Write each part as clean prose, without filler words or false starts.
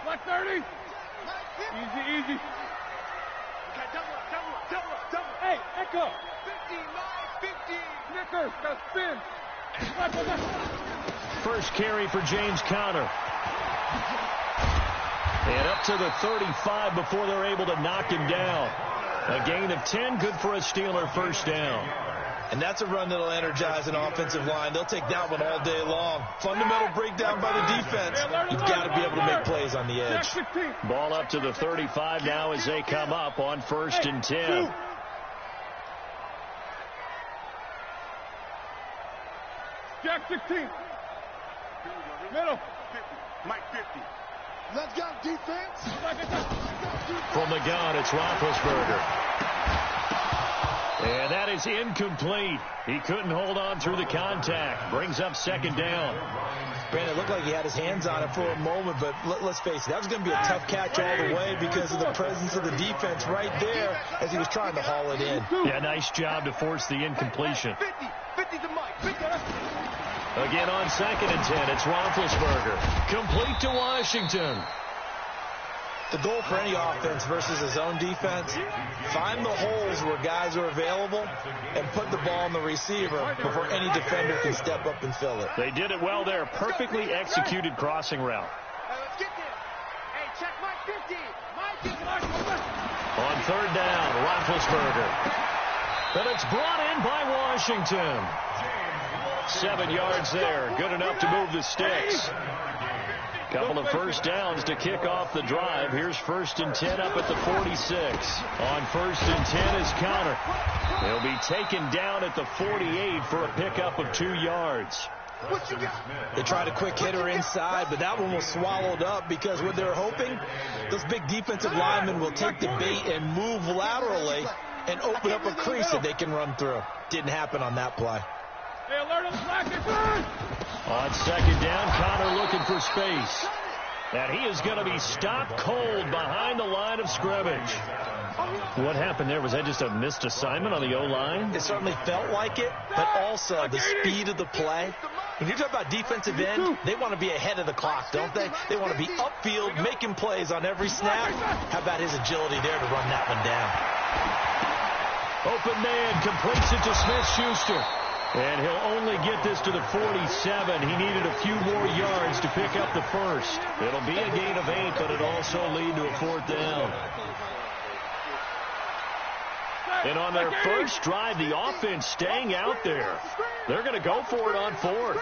Black 30. Easy. Okay, double. Hey, Echo. 50. Snickers, got spin. First carry for James Conner. And up to the 35 before they're able to knock him down. A gain of 10, good for a Steeler first down. And that's a run that'll energize an offensive line. They'll take that one all day long. Fundamental breakdown by the defense. You've got to be able to make plays on the edge. Ball up to the 35 now as they come up on 1st and 10. Jack 16. Middle. Mike 50. Let's go, defense. From the gun, it's Roethlisberger. And that is incomplete. He couldn't hold on through the contact. Brings up 2nd down. Brandon, it looked like he had his hands on it for a moment, but let's face it, that was going to be a tough catch all the way because of the presence of the defense right there as he was trying to haul it in. Yeah, nice job to force the incompletion. 50 to Mike. Again on 2nd and 10, it's Roethlisberger. Complete to Washington. The goal for any offense versus a zone defense, find the holes where guys are available and put the ball on the receiver before any defender can step up and fill it. They did it well there. Perfectly executed crossing route. Let's get there. Hey, check Mike 50. On 3rd down, Roethlisberger. And it's brought in by Washington. 7 yards there. Good enough to move the sticks. Couple of first downs to kick off the drive. Here's 1st and 10 up at the 46. On 1st and 10 is Conner. He'll be taken down at the 48 for a pickup of 2 yards. They tried a quick hitter inside, but that one was swallowed up because what they're hoping, those big defensive linemen will take the bait and move laterally and open up a crease that they can run through. Didn't happen on that play. On 2nd down, Conner looking for space. And he is going to be stopped cold behind the line of scrimmage. What happened there? Was that just a missed assignment on the O-line? It certainly felt like it, but also the speed of the play. When you talk about defensive end, they want to be ahead of the clock, don't they? They want to be upfield, making plays on every snap. How about his agility there to run that one down? Open man completes it to Smith-Schuster. And he'll only get this to the 47. He needed a few more yards to pick up the first. It'll be a gain of 8, but it'll also lead to a 4th down. And on their first drive, the offense staying out there. They're going to go for it on 4th.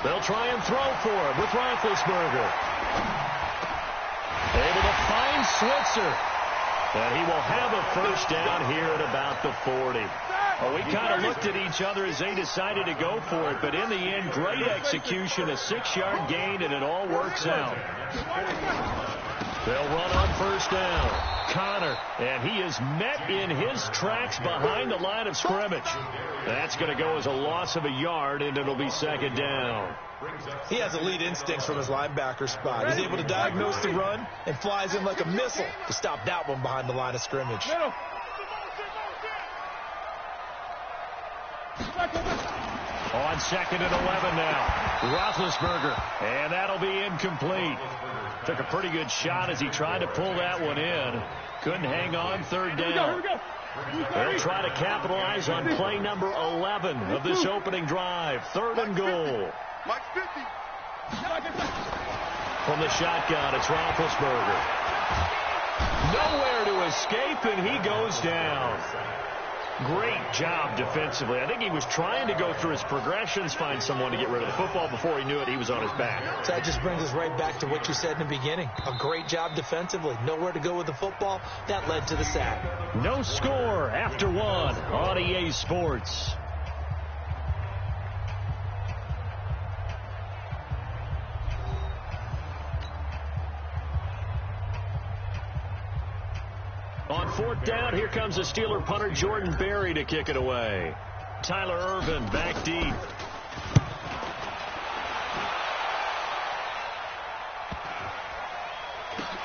They'll try and throw for it with Roethlisberger. Able to find Switzer. And he will have a first down here at about the 40. Well, we kind of looked at each other as they decided to go for it, but in the end, great execution, a 6-yard gain, and it all works out. They'll run on 1st down. Conner, and he is met in his tracks behind the line of scrimmage. That's going to go as a loss of a yard, and it'll be 2nd down. He has elite instincts from his linebacker spot. He's able to diagnose the run and flies in like a missile to stop that one behind the line of scrimmage. On 2nd and 11 now. Roethlisberger, and that'll be incomplete. Took a pretty good shot as he tried to pull that one in. Couldn't hang on 3rd down. They'll try to capitalize on play number 11 of this opening drive. 3rd and goal. From the shotgun, it's Roethlisberger. Nowhere to escape, and he goes down. Great job defensively. I think he was trying to go through his progressions, find someone to get rid of the football. Before he knew it, he was on his back. So that just brings us right back to what you said in the beginning. A great job defensively. Nowhere to go with the football. That led to the sack. No score after 1 on EA Sports. On 4th down, here comes the Steeler punter Jordan Berry to kick it away. Tyler Ervin back deep.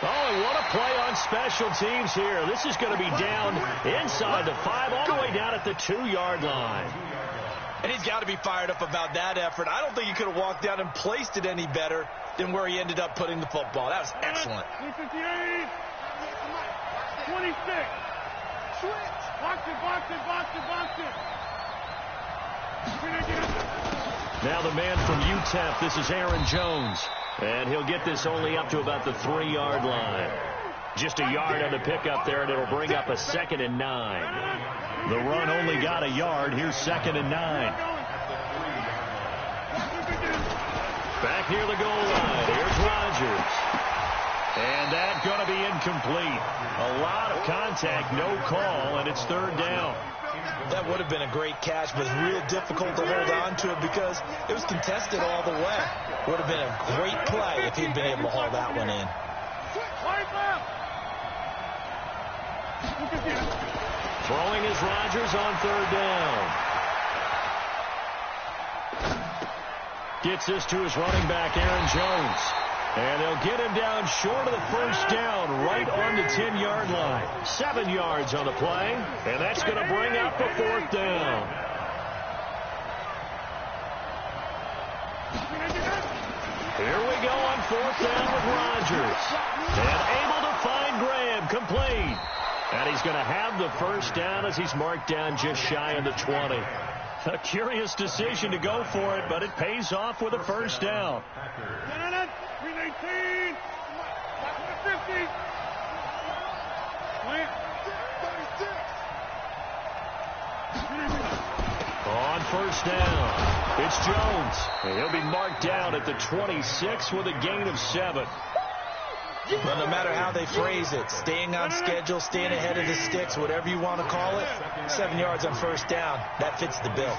Oh, and what a play on special teams here. This is going to be down inside the 5, all the way down at the 2-yard line. And he's got to be fired up about that effort. I don't think he could have walked down and placed it any better than where he ended up putting the football. That was excellent. 26. Box it. Now the man from UTEP, this is Aaron Jones. And he'll get this only up to about the 3-yard line. Just a yard on the pickup there, and it'll bring up a 2nd and 9. The run only got a yard. Here's 2nd and 9. Back near the goal line. Here's Rodgers. And that's going to be incomplete. A lot of contact, no call, and it's 3rd down. That would have been a great catch, but real difficult to hold on to it because it was contested all the way. Would have been a great play if he'd been able to haul that one in. Throwing is Rodgers on 3rd down. Gets this to his running back, Aaron Jones. And they'll get him down short of the 1st down, right on the 10-yard line. 7 yards on the play, and that's going to bring up a 4th down. Here we go on 4th down with Rodgers. And able to find Graham, complete. And he's going to have the 1st down as he's marked down just shy of the 20. A curious decision to go for it, but it pays off with a 1st down. 319. 50. On 1st down, it's Jones. And he'll be marked down at the 26 with a gain of 7. But no matter how they phrase it, staying on schedule, staying ahead of the sticks, whatever you want to call it, 7 yards on 1st down, that fits the bill.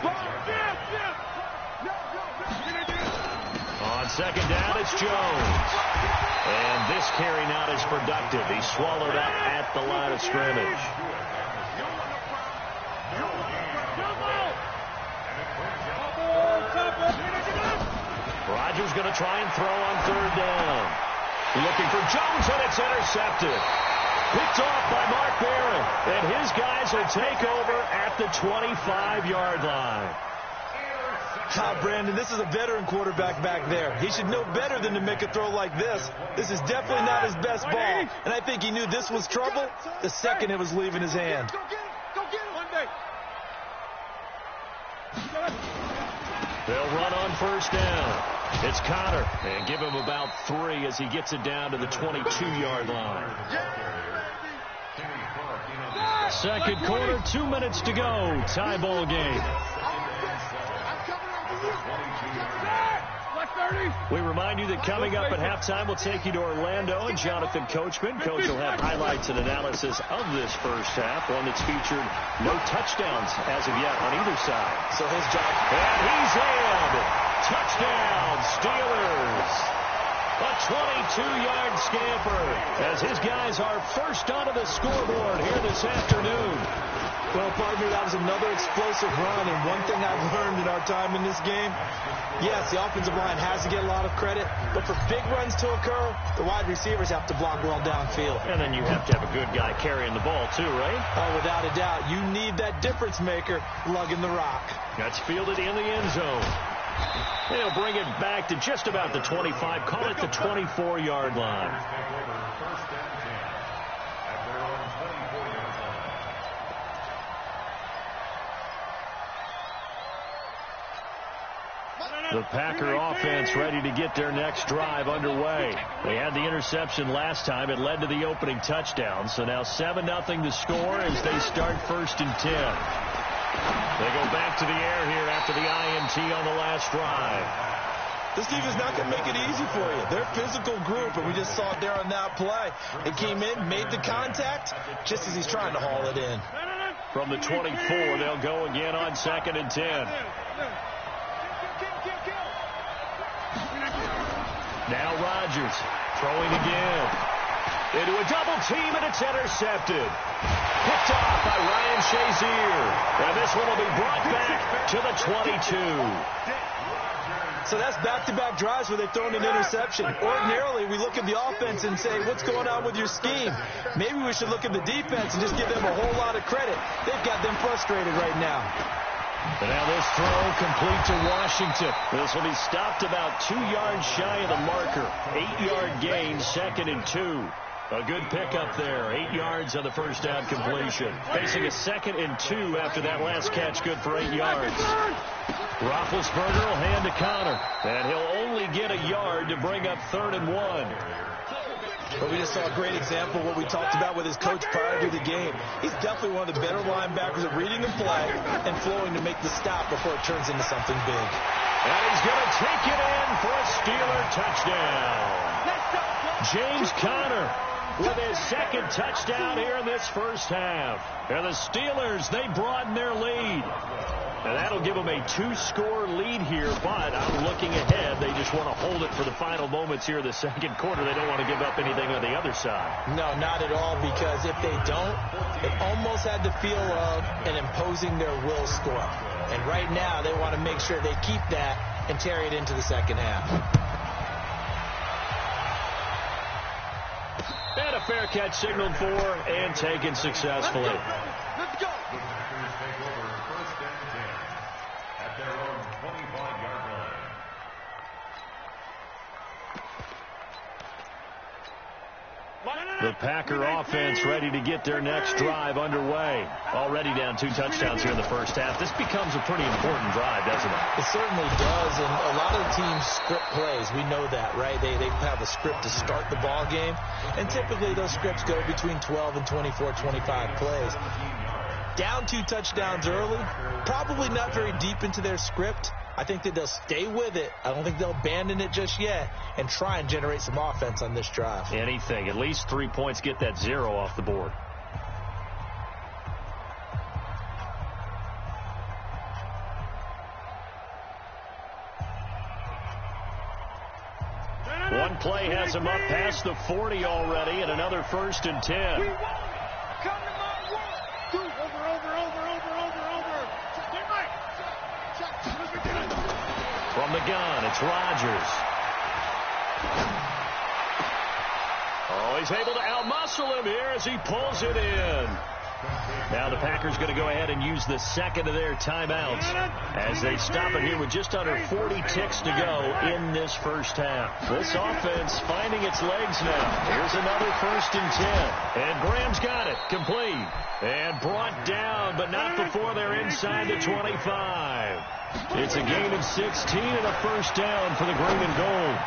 On 2nd down, it's Jones. And this carry not as productive. He's swallowed up at the line of scrimmage. Rodgers going to try and throw on 3rd down. Looking for Jones, and it's intercepted. Picked off by Mark Barron. And his guys will take over at the 25-yard line. Brandon, this is a veteran quarterback back there. He should know better than to make a throw like this. This is definitely not his best ball. And I think he knew this was trouble the second it was leaving his hand. They'll run on 1st down. It's Connor, and give him about 3 as he gets it down to the 22-yard line. 2nd quarter, 2 minutes to go. Tie ball game. We remind you that coming up at halftime, we'll take you to Orlando and Jonathan Coachman. Coach will have highlights and analysis of this 1st half, one that's featured no touchdowns as of yet on either side. So his job. And he's in. Touchdown, Steelers. A 22-yard scamper as his guys are first onto the scoreboard here this afternoon. Well, partner, that was another explosive run, and one thing I've learned in our time in this game, yes, the offensive line has to get a lot of credit, but for big runs to occur, the wide receivers have to block well downfield. And then you have to have a good guy carrying the ball, too, right? Oh, without a doubt. You need that difference maker lugging the rock. That's fielded in the end zone. They'll bring it back to just about the 25, call it the 24-yard line. The Packer offense ready to get their next drive underway. They had the interception last time. It led to the opening touchdown. So now 7-0 the score as they start 1st and 10. They go back to the air here after the INT on the last drive. This defense is not going to make it easy for you. They're a physical group, and we just saw it there on that play. They came in, made the contact, just as he's trying to haul it in. From the 24, they'll go again on 2nd and 10. Now Rodgers throwing again. Into a double team, and it's intercepted. Picked off by Ryan Shazier. And this one will be brought back to the 22. So that's back-to-back drives where they've thrown an interception. Ordinarily, we look at the offense and say, what's going on with your scheme? Maybe we should look at the defense and just give them a whole lot of credit. They've got them frustrated right now. And now this throw complete to Washington. This will be stopped about 2 yards shy of the marker. 8-yard gain, 2nd and 2. A good pickup there. 8 yards on the first down completion. Facing a 2nd and 2 after that last catch, good for 8 yards. Roethlisberger will hand to Connor. And he'll only get a yard to bring up 3rd and 1. But we just saw a great example of what we talked about with his coach prior to the game. He's definitely one of the better linebackers at reading the play and flowing to make the stop before it turns into something big. And he's going to take it in for a Steeler touchdown. James Conner with his 2nd touchdown here in this first half. And the Steelers, they broaden their lead. And that'll give them a 2-score lead here, but I'm looking ahead. They just want to hold it for the final moments here in the 2nd quarter. They don't want to give up anything on the other side. No, not at all, because if they don't, it almost had the feel of an imposing their will score. And right now, they want to make sure they keep that and carry it into the 2nd half. And a fair catch signaled for and taken successfully. Let's go. The Packer offense ready to get their next drive underway. Already down 2 touchdowns here in the first half. This becomes a pretty important drive, doesn't it? It certainly does, and a lot of the teams script plays. We know that, right? They have a script to start the ball game, and typically those scripts go between 12 and 24, 25 plays. Down 2 touchdowns early, probably not very deep into their script. I think that they'll stay with it. I don't think they'll abandon it just yet and try and generate some offense on this drive. Anything. At least 3 points, get that 0 off the board. One play has him up past the 40 already, and another 1st and 10. We won. Come to my world. From the gun, it's Rodgers. Oh, he's able to outmuscle him here as he pulls it in. Now the Packers going to go ahead and use the 2nd of their timeouts as they stop it here with just under 40 ticks to go in this first half. This offense finding its legs now. Here's another 1st and 10. And Graham's got it. Complete. And brought down, but not before they're inside the 25. It's a gain of 16 and a first down for the green and gold.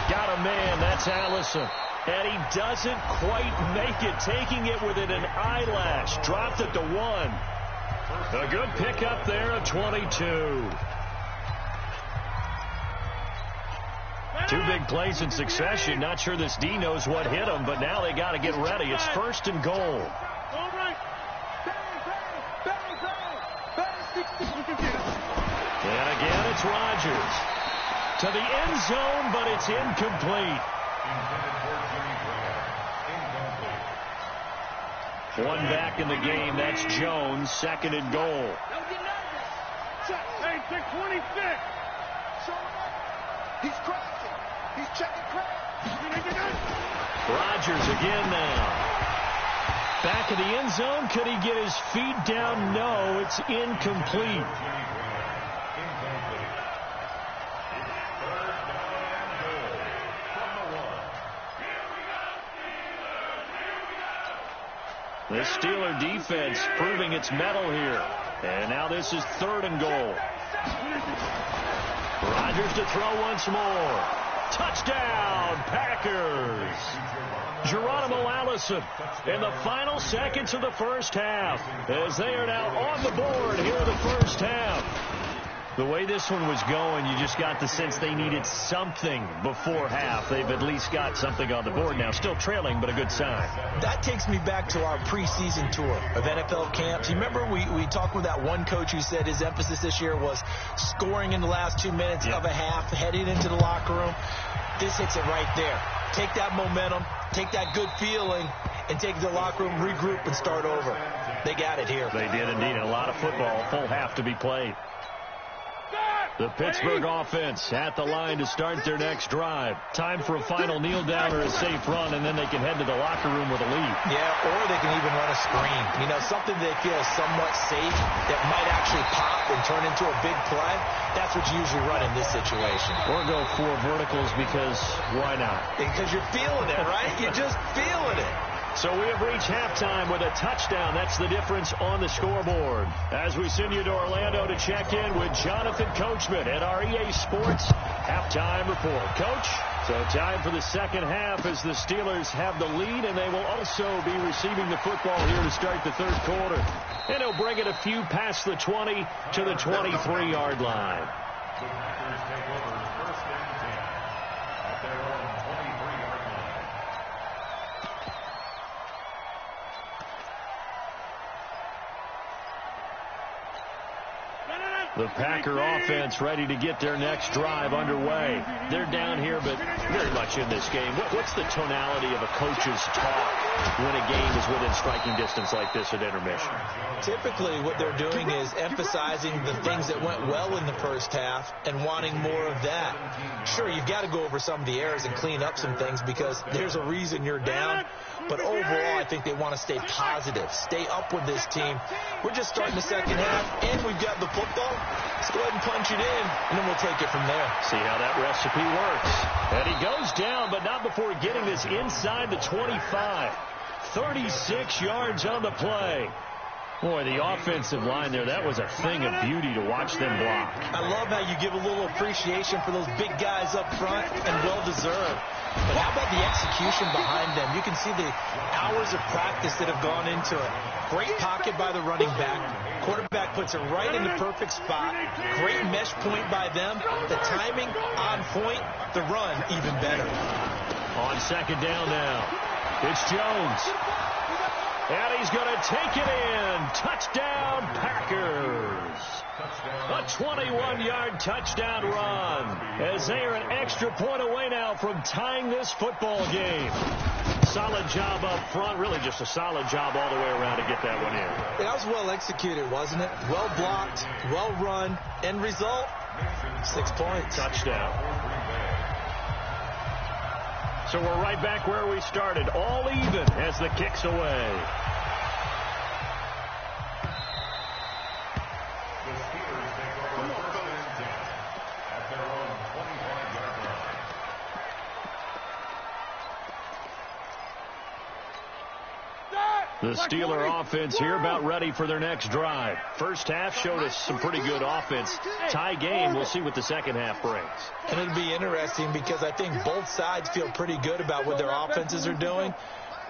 Got a man. That's Allison. And he doesn't quite make it, taking it within an eyelash. Dropped it to 1. A good pickup there of 22. 2 big plays in succession. Not sure this D knows what hit him, but now they got to get ready. It's 1st and goal. And again, it's Rodgers. To the end zone, but it's incomplete. One back in the game. That's Jones. 2nd and goal. Hey, take 26. He's crossing. He's checking crack. Rodgers again now. Back in the end zone. Could he get his feet down? No, it's incomplete. This Steeler defense proving its mettle here. And now this is 3rd and goal. Rodgers to throw once more. Touchdown, Packers. Geronimo Allison in the final seconds of the first half as they are now on the board here in the first half. The way this one was going, you just got the sense they needed something before half. They've at least got something on the board now. Still trailing, but a good sign. That takes me back to our preseason tour of NFL camps. You remember we talked with that one coach who said his emphasis this year was scoring in the last 2 minutes of a half, heading into the locker room. This hits it right there. Take that momentum, take that good feeling, and take it to the locker room, regroup, and start over. They got it here. They did indeed. A lot of football, full half to be played. The Pittsburgh offense at the line to start their next drive. Time for a final kneel down or a safe run, and then they can head to the locker room with a lead. Yeah, or they can even run a screen. You know, something they feel somewhat safe that might actually pop and turn into a big play. That's what you usually run in this situation. Or go 4 verticals because why not? Because you're feeling it, right? You're just feeling it. So we have reached halftime with a touchdown. That's the difference on the scoreboard. As we send you to Orlando to check in with Jonathan Coachman at our EA Sports Halftime Report. Coach, so time for the second half as the Steelers have the lead, and they will also be receiving the football here to start the third quarter. And he'll bring it a few past the 20 to the 23-yard line. The Packers take over 1st and 10 at their own 23-yard line. The Packer offense ready to get their next drive underway. They're down here, but very much in this game. What's the tonality of a coach's talk when a game is within striking distance like this at intermission? Typically, what they're doing is emphasizing the things that went well in the first half and wanting more of that. Sure, you've got to go over some of the errors and clean up some things because there's a reason you're down. But overall, I think they want to stay positive, stay up with this team. We're just starting the second half, and we've got the football. Let's go ahead and punch it in, and then we'll take it from there. See how that recipe works. And he goes down, but not before getting this inside the 25. 36 yards on the play. Boy, the offensive line there, that was a thing of beauty to watch them block. I love how you give a little appreciation for those big guys up front, and well-deserved. But how about the execution behind them? You can see the hours of practice that have gone into it. Great pocket by the running back. Quarterback puts it right in the perfect spot. Great mesh point by them. The timing on point. The run even better. On second down now, it's Jones. And he's going to take it in. Touchdown, Packers. A 21-yard touchdown run as they are an extra point away now from tying this football game. Solid job up front, really just a solid job all the way around to get that one in. That was well executed, wasn't it? Well blocked, well run. End result, 6 points. Touchdown. So we're right back where we started, all even as the kick's away. The Steeler offense here about ready for their next drive. First half showed us some pretty good offense. Tie game, we'll see what the second half brings. And it'll be interesting because I think both sides feel pretty good about what their offenses are doing.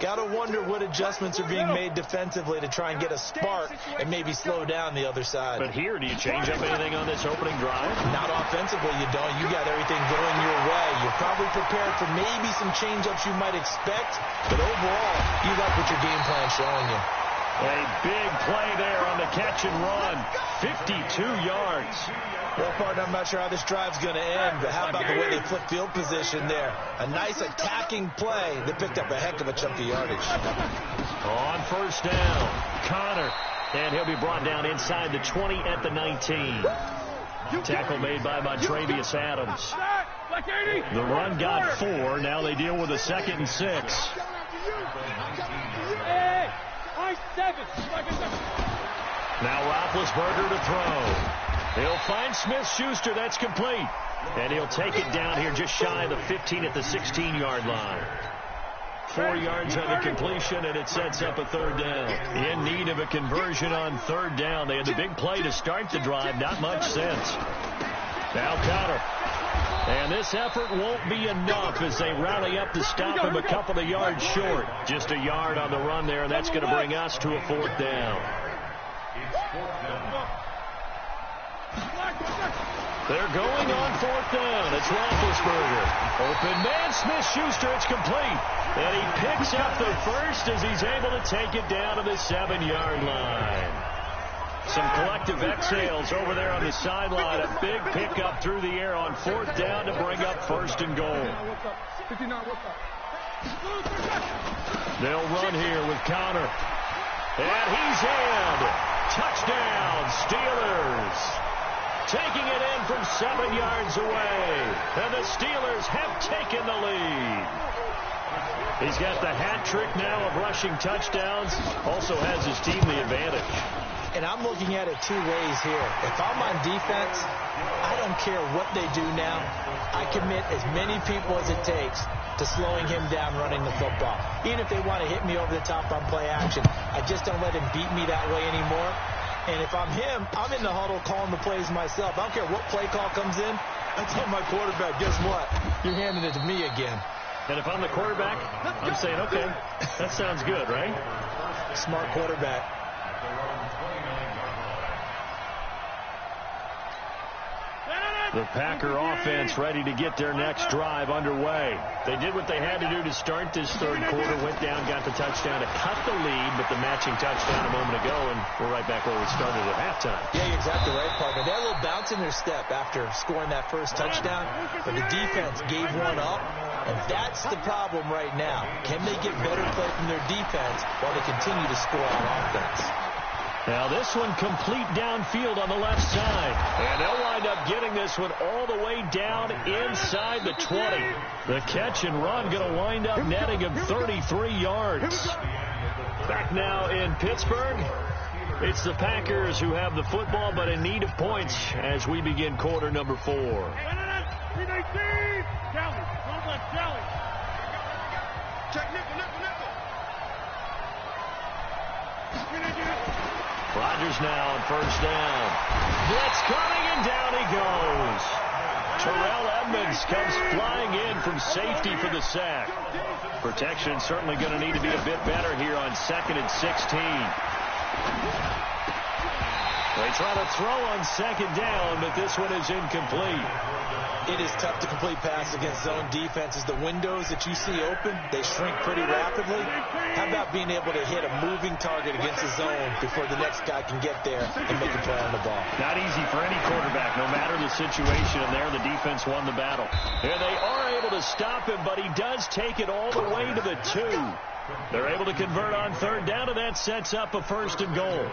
Got to wonder what adjustments are being made defensively to try and get a spark and maybe slow down the other side. But here, do you change up anything on this opening drive? Not offensively, you don't. You got everything going your way. You're probably prepared for maybe some change-ups you might expect, but overall, you like what your game plan's showing you. A big play there on the catch and run. 52 yards. Well, partner, I'm not sure how this drive's going to end, but how about the way they flip field position there? A nice attacking play that picked up a heck of a chunk of yardage. On first down, Connor. And he'll be brought down inside the 20 at the 19. Tackle made by Montravius Adams. The run got 4. Now they deal with a 2nd and 6. Now Roethlisberger to throw. He'll find Smith-Schuster. That's complete. And he'll take it down here just shy of the 15 at the 16-yard line. 4 yards on the completion, and it sets up a third down. In need of a conversion on third down. They had the big play to start the drive. Not much sense. Now Connor. And this effort won't be enough as they rally up to stop him a couple of yards short. Just a yard on the run there, and that's going to bring us to a 4th down. They're going on 4th down. It's Roethlisberger. Open man, Smith-Schuster. It's complete. And he picks up the first as he's able to take it down to the 7-yard line. Some collective exhales over there on the sideline. A big pickup through the air on 4th down to bring up 1st and goal. They'll run here with Connor. And he's in. Touchdown, Steelers. taking it in from 7 yards away. And the Steelers have taken the lead. He's got the hat trick now of rushing touchdowns. Also has his team the advantage. And I'm looking at it two ways here. If I'm on defense, I don't care what they do now. I commit as many people as it takes to slowing him down running the football. Even if they want to hit me over the top on play action, I just don't let him beat me that way anymore. And if I'm him, I'm in the huddle calling the plays myself. I don't care what play call comes in. I tell my quarterback, guess what? You're handing it to me again. And if I'm the quarterback, I'm saying, okay, that sounds good, right? Smart quarterback. The Packer offense ready to get their next drive underway. They did what they had to do to start this third quarter, went down, got the touchdown to cut the lead, but the matching touchdown a moment ago, and we're right back where we started at halftime. Yeah, you're exactly right, partner. They had a little bounce in their step after scoring that first touchdown, but the defense gave one up, and that's the problem right now. Can they get better play from their defense while they continue to score on offense? Now this one complete downfield on the left side. And they'll wind up getting this one all the way down inside the 20. The catch and run going to wind up netting him 33 yards. Back now in Pittsburgh. It's the Packers who have the football but in need of points as we begin quarter number 4. Check nickel. Rodgers now on first down. Blitz coming, and down he goes. Terrell Edmonds comes flying in from safety for the sack. Protection certainly going to need to be a bit better here on 2nd and 16. They try to throw on 2nd down, but this one is incomplete. It is tough to complete pass against zone defenses. The windows that you see open, they shrink pretty rapidly. How about being able to hit a moving target against a zone before the next guy can get there and make a play on the ball? Not easy for any quarterback, no matter the situation. And there, the defense won the battle. And they are able to stop him, but he does take it all the way to the 2. They're able to convert on 3rd down, and that sets up a 1st and goal.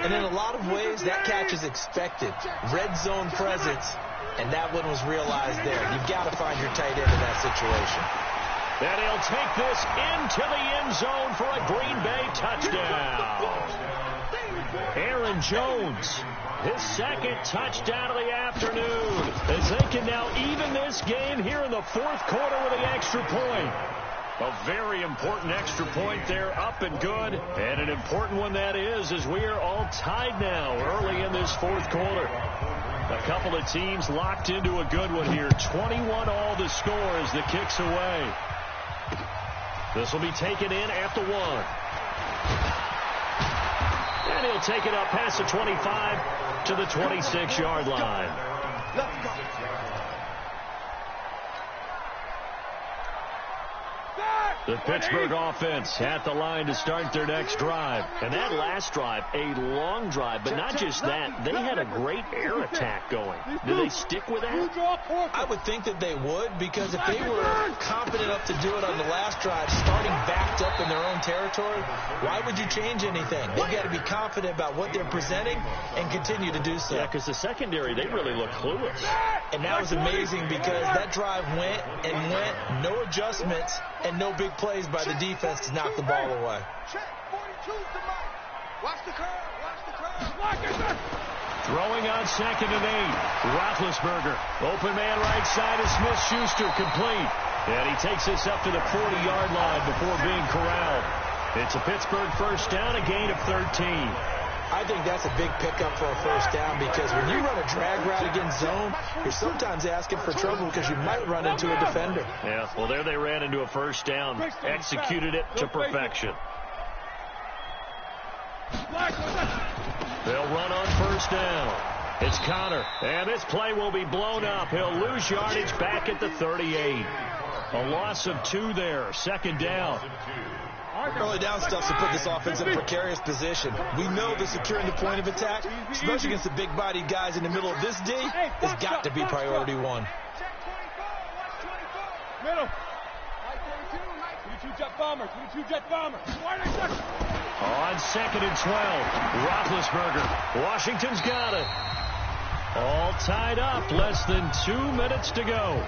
And in a lot of ways, that catch is expected. Red zone presence. And that one was realized there. You've got to find your tight end in that situation. And he'll take this into the end zone for a Green Bay touchdown. Aaron Jones, his 2nd touchdown of the afternoon, as they can now even this game here in the 4th quarter with an extra point. A very important extra point there, up and good. And an important one that is, as we are all tied now early in this 4th quarter. A couple of teams locked into a good one here. 21 all the score as the kick's away. This will be taken in at the 1. And he'll take it up past the 25 to the 26-yard line. Let's go. The Pittsburgh offense at the line to start their next drive. And that last drive, a long drive, but not just that. They had a great air attack going. Do they stick with that? I would think that they would, because if they were confident enough to do it on the last drive, starting backed up in their own territory, why would you change anything? They've got to be confident about what they're presenting and continue to do so. Yeah, because the secondary, they really look clueless. And that was amazing because that drive went and went, no adjustments, and no big plays by the defense to knock the ball away. Watch the curve. Throwing on 2nd and 8. Roethlisberger. Open man right side is Smith-Schuster, complete. And he takes this up to the 40-yard line before being corralled. It's a Pittsburgh 1st down, a gain of 13. I think that's a big pickup for a 1st down, because when you run a drag route against zone, you're sometimes asking for trouble because you might run into a defender. Yeah, well, there they ran into a 1st down, executed it to perfection. They'll run on 1st down. It's Connor, and this play will be blown up. He'll lose yardage back at the 38. A loss of 2 there, 2nd down. Early down stuff to put this offense in a precarious position. We know that securing the point of attack, especially against the big-bodied guys in the middle of this D, has got to be priority 1. Middle. 22 jet bomber. On 2nd and 12, Roethlisberger. Washington's got it. All tied up. Less than 2 minutes to go.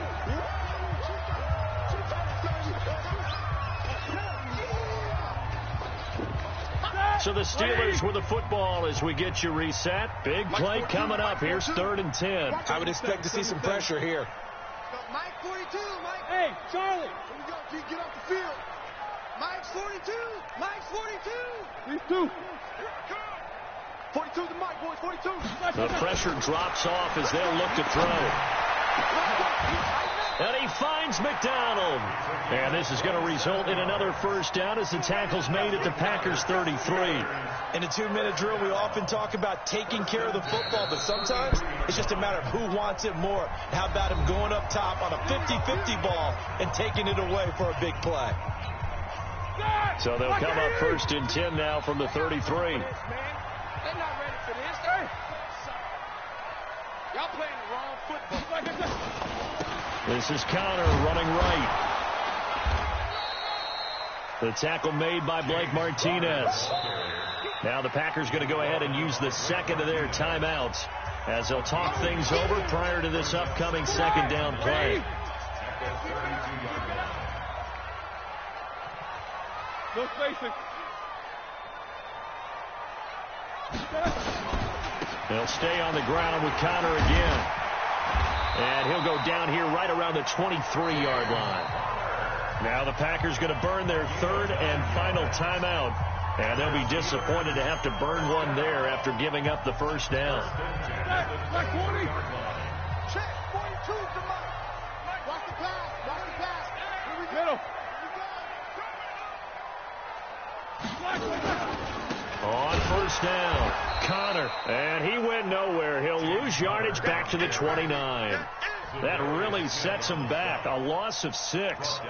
So the Steelers with the football as we get you reset. Big play coming up. Here's 3rd and 10. I would expect to see some pressure here. Mike 42, Mike. Hey, Charlie. Here we go, Pete, get off the field. Mike's 42. Mike's 42. These two. 42 to Mike, boys, 42. The pressure drops off as they'll look to throw. And he finds McDonald. And this is going to result in another first down as the tackle's made at the Packers 33. In a 2-minute drill, we often talk about taking care of the football, but sometimes it's just a matter of who wants it more. How about him going up top on a 50-50 ball and taking it away for a big play? So they'll come up 1st and 10 now from the 33. They're not ready for this. Y'all playing the wrong football. This is Connor running right. The tackle made by Blake Martinez. Now the Packers going to go ahead and use the second of their timeouts as they'll talk things over prior to this upcoming 2nd down play. No spacing. They'll stay on the ground with Connor again. And he'll go down here right around the 23-yard line. Now the Packers going to burn their 3rd and final timeout. And they'll be disappointed to have to burn one there after giving up the first down. Like 20. Check, 42 to Mike. Watch the pass. Watch the pass. Here we go. Middle. On 1st down, Connor, and he went nowhere. He'll lose yardage back to the 29. That really sets him back. A loss of 6.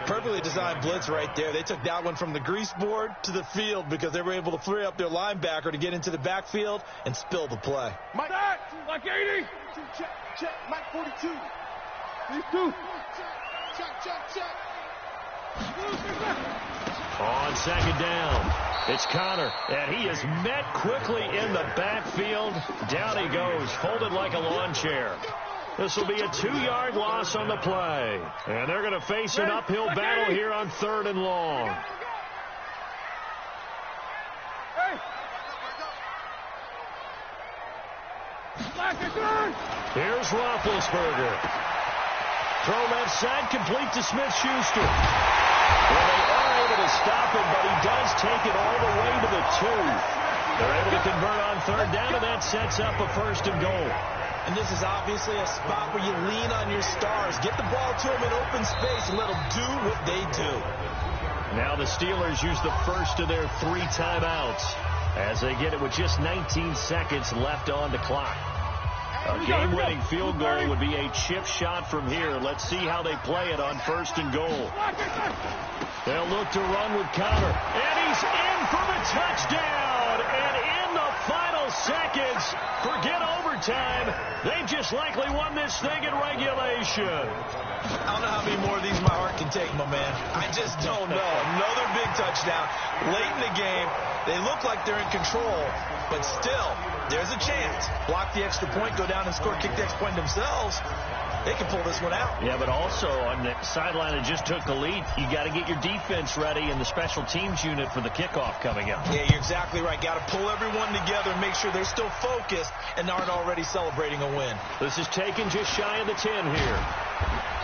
Perfectly designed blitz right there. They took that one from the grease board to the field because they were able to free up their linebacker to get into the backfield and spill the play. Mike, like 80. Check, Mike 42. These two. Check. On 2nd down, it's Connor, and he is met quickly in the backfield. Down he goes, folded like a lawn chair. This will be a 2-yard loss on the play. And they're going to face an uphill battle here on 3rd and long. Here's Roethlisberger. Throw left side, complete to Smith-Schuster. Well, they are able to stop him, but he does take it all the way to the 2. They're able to convert on 3rd down, and that sets up a 1st and goal. And this is obviously a spot where you lean on your stars. Get the ball to them in open space and let them do what they do. Now the Steelers use the first of their 3 timeouts as they get it with just 19 seconds left on the clock. A game-winning field goal would be a chip shot from here. Let's see how they play it on 1st and goal. They'll look to run with Connor. And he's in for the touchdown. And in the final seconds, forget overtime. They just likely won this thing in regulation. I don't know how many more of these my heart can take, my man. I just don't know. Another big touchdown. Late in the game, they look like they're in control, but still, there's a chance. Block the extra point, go down and score, kick the extra point themselves. They can pull this one out. Yeah, but also on the sideline that just took the lead, you got to get your defense ready and the special teams unit for the kickoff coming up. Yeah, you're exactly right. Got to pull everyone together and make sure they're still focused and aren't already celebrating a win. This is taken just shy of the 10 here.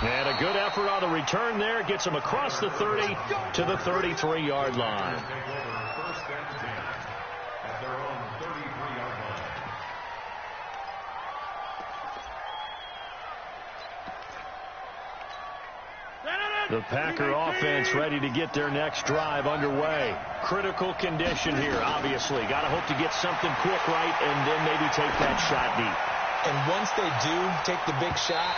And a good effort on the return there. Gets them across the 30 to the 33-yard line. First and 10 at their own 33-yard line. The Packer offense ready to get their next drive underway. Critical condition here, obviously. Got to hope to get something quick right and then maybe take that shot deep. And once they do take the big shot,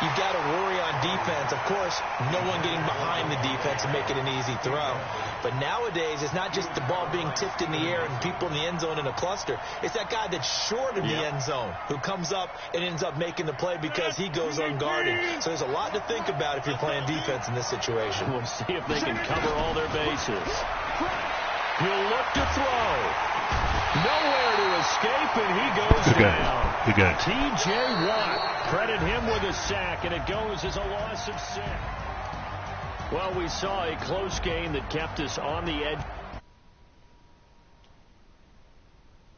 you've got to worry on defense. Of course, no one getting behind the defense and making an easy throw. But nowadays, it's not just the ball being tipped in the air and people in the end zone in a cluster. It's that guy that's short of the end zone who comes up and ends up making the play because he goes unguarded. So there's a lot to think about if you're playing defense in this situation. We'll see if they can cover all their bases. He'll look to throw. Nowhere to escape, and he goes down. Good game. T.J. Watt, credit him with a sack, and it goes as a loss of 6. Well, we saw a close game that kept us on the edge.